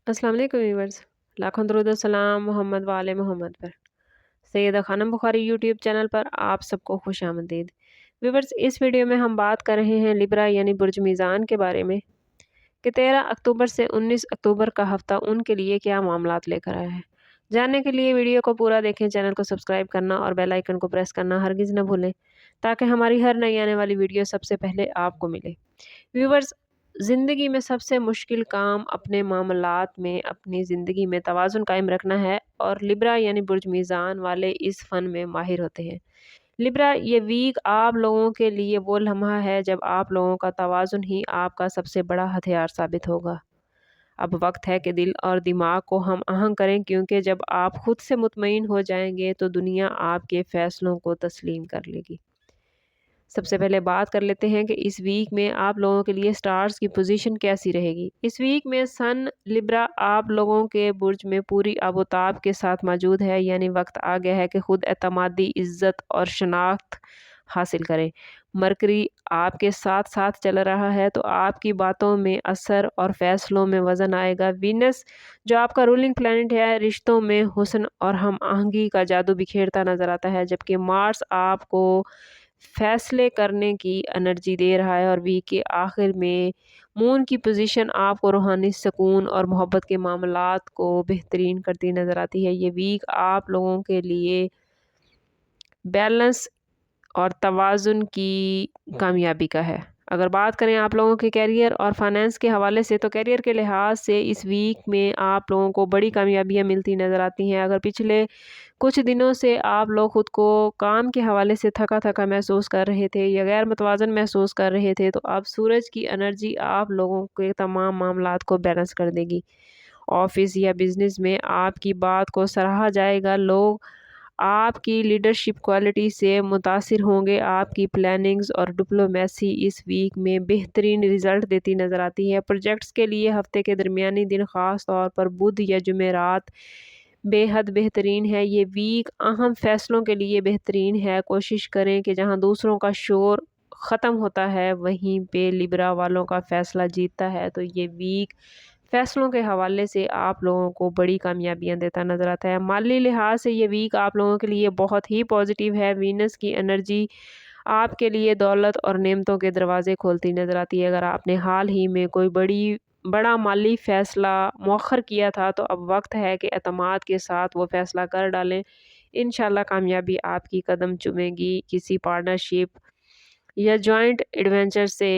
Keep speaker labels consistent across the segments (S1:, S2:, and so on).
S1: अस्सलाम वालेकुम व्यूअर्स। लाखों दरूद और सलाम मोहम्मद वाले मोहम्मद पर। सैयदा खानम बुखारी यूट्यूब चैनल पर आप सबको खुश आमदीद। व्यूअर्स, इस वीडियो में हम बात कर रहे हैं लिब्रा यानी बुर्ज मीज़ान के बारे में कि 13 अक्टूबर से 19 अक्टूबर का हफ्ता उनके लिए क्या मामलात लेकर आया है। जानने के लिए वीडियो को पूरा देखें, चैनल को सब्सक्राइब करना और बेल आइकन को प्रेस करना हरगिज़ न भूलें ताकि हमारी हर नई आने वाली वीडियो सबसे पहले आपको मिले। व्यूवर्स, ज़िंदगी में सबसे मुश्किल काम अपने मामलात में अपनी ज़िंदगी में तवाज़ुन कायम रखना है और लिब्रा यानी बुर्ज मीज़ान वाले इस फ़न में माहिर होते हैं। लिब्रा, ये वीक आप लोगों के लिए वो लम्हा है जब आप लोगों का तवाज़ुन ही आपका सबसे बड़ा हथियार साबित होगा। अब वक्त है कि दिल और दिमाग को हम आहंग करें, क्योंकि जब आप खुद से मुतमईन हो जाएंगे तो दुनिया आपके फ़ैसलों को तस्लीम कर लेगी। सबसे पहले बात कर लेते हैं कि इस वीक में आप लोगों के लिए स्टार्स की पोजीशन कैसी रहेगी। इस वीक में सन लिब्रा आप लोगों के बुर्ज में पूरी आबोताब के साथ मौजूद है, यानी वक्त आ गया है कि खुद एतमादी, इज्जत और शनाख्त हासिल करें। मरकरी आपके साथ साथ चल रहा है तो आपकी बातों में असर और फैसलों में वजन आएगा। वीनस, जो आपका रूलिंग प्लैनेट है, रिश्तों में हुस्न और हम आहंगी का जादू बिखेरता नजर आता है, जबकि मार्स आपको फैसले करने की एनर्जी दे रहा है और वीक के आखिर में मून की पोजीशन आपको रूहानी सुकून और मोहब्बत के मामलात को बेहतरीन करती नज़र आती है। ये वीक आप लोगों के लिए बैलेंस और तवाज़ुन की कामयाबी का है। अगर बात करें आप लोगों के करियर और फाइनेंस के हवाले से, तो करियर के लिहाज से इस वीक में आप लोगों को बड़ी कामयाबियाँ मिलती नज़र आती हैं। अगर पिछले कुछ दिनों से आप लोग खुद को काम के हवाले से थका थका महसूस कर रहे थे या गैर मुतवाज़न महसूस कर रहे थे, तो अब सूरज की एनर्जी आप लोगों के तमाम मामलात को बैलेंस कर देगी। ऑफिस या बिजनेस में आपकी बात को सराहा जाएगा, लोग आपकी लीडरशिप क्वालिटी से मुतासिर होंगे। आपकी प्लानिंग्स और डिप्लोमेसी इस वीक में बेहतरीन रिजल्ट देती नज़र आती है। प्रोजेक्ट्स के लिए हफ्ते के दरमियानी दिन, ख़ास तौर पर बुध या जुमेरात, बेहद बेहतरीन है। ये वीक अहम फैसलों के लिए बेहतरीन है। कोशिश करें कि जहां दूसरों का शोर ख़त्म होता है वहीं पे लिब्रा वालों का फ़ैसला जीतता है। तो ये वीक फैसलों के हवाले से आप लोगों को बड़ी कामयाबियां देता नज़र आता है। माली लिहाज से ये वीक आप लोगों के लिए बहुत ही पॉजिटिव है। वीनस की एनर्जी आपके लिए दौलत और नेमतों के दरवाजे खोलती नज़र आती है। अगर आपने हाल ही में कोई बड़ा माली फ़ैसला मौखर किया था, तो अब वक्त है कि एतमाद के साथ वो फ़ैसला कर डालें। इंशाल्लाह कामयाबी आपकी कदम चूमेगी। किसी पार्टनरशिप या जॉइंट एडवेंचर से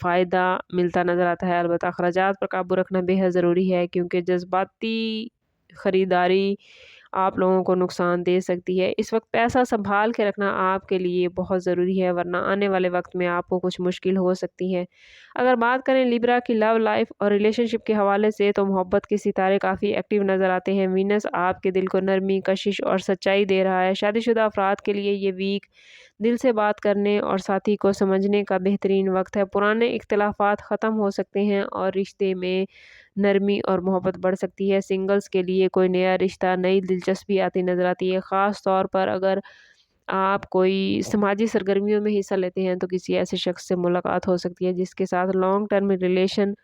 S1: फ़ायदा मिलता नज़र आता है। अलबत्ता अखराजात पर काबू रखना बेहद ज़रूरी है, क्योंकि जज़्बाती ख़रीदारी आप लोगों को नुकसान दे सकती है। इस वक्त पैसा संभाल के रखना आपके लिए बहुत ज़रूरी है, वरना आने वाले वक्त में आपको कुछ मुश्किल हो सकती है। अगर बात करें लिब्रा की लव लाइफ और रिलेशनशिप के हवाले से, तो मोहब्बत के सितारे काफ़ी एक्टिव नज़र आते हैं। वीनस आपके दिल को नरमी, कशिश और सच्चाई दे रहा है। शादीशुदा अफराद के लिए ये वीक दिल से बात करने और साथी को समझने का बेहतरीन वक्त है। पुराने इख्तिलाफात ख़त्म हो सकते हैं और रिश्ते में नरमी और मोहब्बत बढ़ सकती है। सिंगल्स के लिए कोई नया रिश्ता, नई दिलचस्पी आती नज़र आती है। ख़ास तौर पर अगर आप कोई समाजी सरगर्मियों में हिस्सा लेते हैं, तो किसी ऐसे शख्स से मुलाकात हो सकती है जिसके साथ लॉन्ग टर्म रिलेशन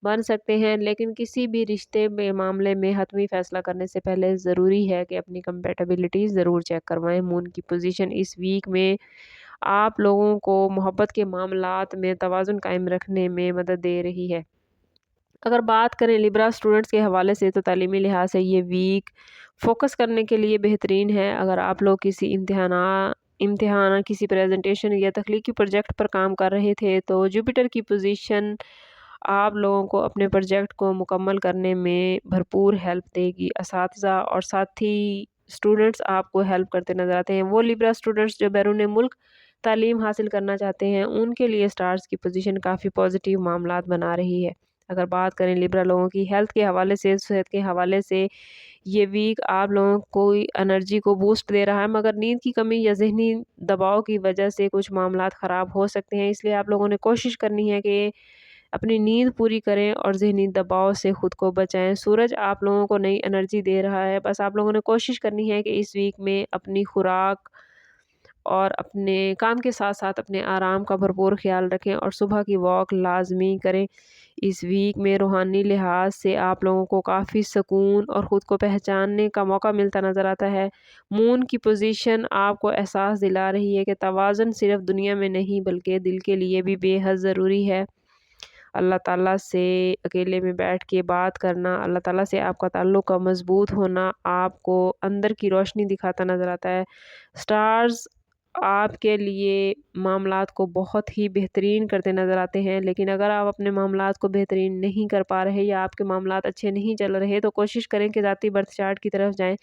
S1: बन सकते हैं। लेकिन किसी भी रिश्ते में मामले में हतमी फ़ैसला करने से पहले ज़रूरी है कि अपनी कंपैटिबिलिटी ज़रूर चेक करवाएं। मून की पोजीशन इस वीक में आप लोगों को मोहब्बत के मामलात में तवाज़ुन कायम रखने में मदद दे रही है। अगर बात करें लिब्रा स्टूडेंट्स के हवाले से, तो तालीमी लिहाज से ये वीक फ़ोकस करने के लिए बेहतरीन है। अगर आप लोग किसी इम्तिहान, किसी प्रेजेंटेशन या तख्लीकी प्रोजेक्ट पर काम कर रहे थे, तो जुपिटर की पोजीशन आप लोगों को अपने प्रोजेक्ट को मुकम्मल करने में भरपूर हेल्प देगी। असातिज़ा और साथी स्टूडेंट्स आपको हेल्प करते नज़र आते हैं। वो लिब्रा स्टूडेंट्स जो बैरून मुल्क तालीम हासिल करना चाहते हैं, उनके लिए स्टार्स की पोजीशन काफ़ी पॉजिटिव मामलात बना रही है। अगर बात करें लिब्रा लोगों की हेल्थ के हवाले से, सेहत के हवाले से, ये वीक आप लोगों को एनर्जी को बूस्ट दे रहा है, मगर नींद की कमी या ज़हनी दबाव की वजह से कुछ मामलात ख़राब हो सकते हैं। इसलिए आप लोगों ने कोशिश करनी है कि अपनी नींद पूरी करें और ज़हनी दबाव से ख़ुद को बचाएं। सूरज आप लोगों को नई एनर्जी दे रहा है। बस आप लोगों ने कोशिश करनी है कि इस वीक में अपनी खुराक اور اپنے کام کے ساتھ ساتھ اپنے آرام کا بھرپور خیال رکھیں اور صبح کی واک لازمی کریں۔ اس ویک میں روحانی لحاظ سے آپ لوگوں کو کافی سکون اور خود کو پہچاننے کا موقع ملتا نظر آتا ہے۔ مون کی پوزیشن آپ کو احساس دلا رہی ہے کہ توازن صرف دنیا میں نہیں بلکہ دل کے لیے بھی بے حد ضروری ہے۔ اللہ تعالیٰ سے اکیلے میں بیٹھ کے بات کرنا، اللہ تعالیٰ سے آپ کا تعلق کا مضبوط ہونا آپ کو اندر کی روشنی دکھاتا نظر آتا ہے۔ سٹارز آپ کے لیے معاملات کو بہت ہی بہترین کرتے نظر آتے ہیں، لیکن اگر آپ اپنے معاملات کو بہترین نہیں کر پا رہے یا آپ کے معاملات اچھے نہیں چل رہے تو کوشش کریں کہ ذاتی برتھ چارٹ کی طرف جائیں۔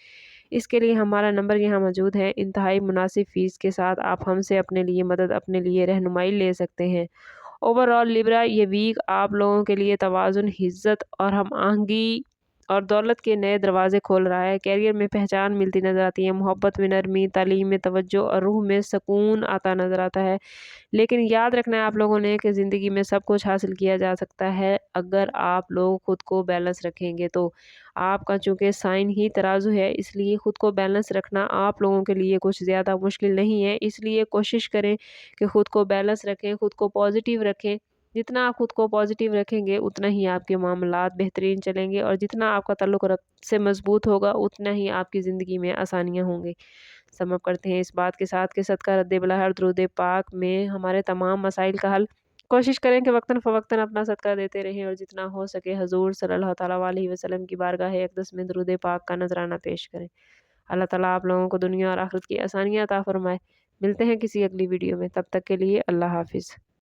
S1: اس کے لیے ہمارا نمبر یہاں موجود ہے۔ انتہائی مناسب فیس کے ساتھ آپ ہم سے اپنے لیے مدد، اپنے لیے رہنمائی لے سکتے ہیں۔ اوورآل لیبرا، یہ ویک آپ لوگوں کے لیے توازن، عزت اور ہم آہنگی اور دولت کے نئے دروازے کھول رہا ہے۔ کیریئر میں پہچان ملتی نظر آتی ہے، محبت میں نرمی، تعلیم میں توجہ اور روح میں سکون آتا نظر آتا ہے۔ لیکن یاد رکھنا ہے آپ لوگوں نے کہ زندگی میں سب کچھ حاصل کیا جا سکتا ہے اگر آپ لوگ خود کو بیلنس رکھیں گے تو۔ آپ کا چونکہ سائن ہی ترازو ہے، اس لیے خود کو بیلنس رکھنا آپ لوگوں کے لیے کچھ زیادہ مشکل نہیں ہے۔ اس لیے کوشش کریں کہ خود کو بیلنس رکھیں، خود کو پازیٹیو رکھیں۔ جتنا آپ خود کو پازیٹیو رکھیں گے اتنا ہی آپ کے معاملات بہترین چلیں گے، اور جتنا آپ کا تعلق رب سے مضبوط ہوگا اتنا ہی آپ کی زندگی میں آسانیاں ہوں گی۔ سم اپ کرتے ہیں اس بات کے ساتھ کہ صدقہ رد بلا ہر درود پاک میں ہمارے تمام مسائل کا حل۔ کوشش کریں کہ وقتاً فوقتاً اپنا صدقہ دیتے رہیں اور جتنا ہو سکے حضور صلی اللہ تعالیٰ علیہ وسلم کی بارگاہ اقدس میں درود پاک کا نذرانہ پیش کریں۔ اللہ تعالیٰ آپ لوگوں کو دنیا اور آخرت کی آسانیاں عطا فرمائے۔ ملتے ہیں کسی اگلی ویڈیو میں، تب تک کے لیے اللہ حافظ۔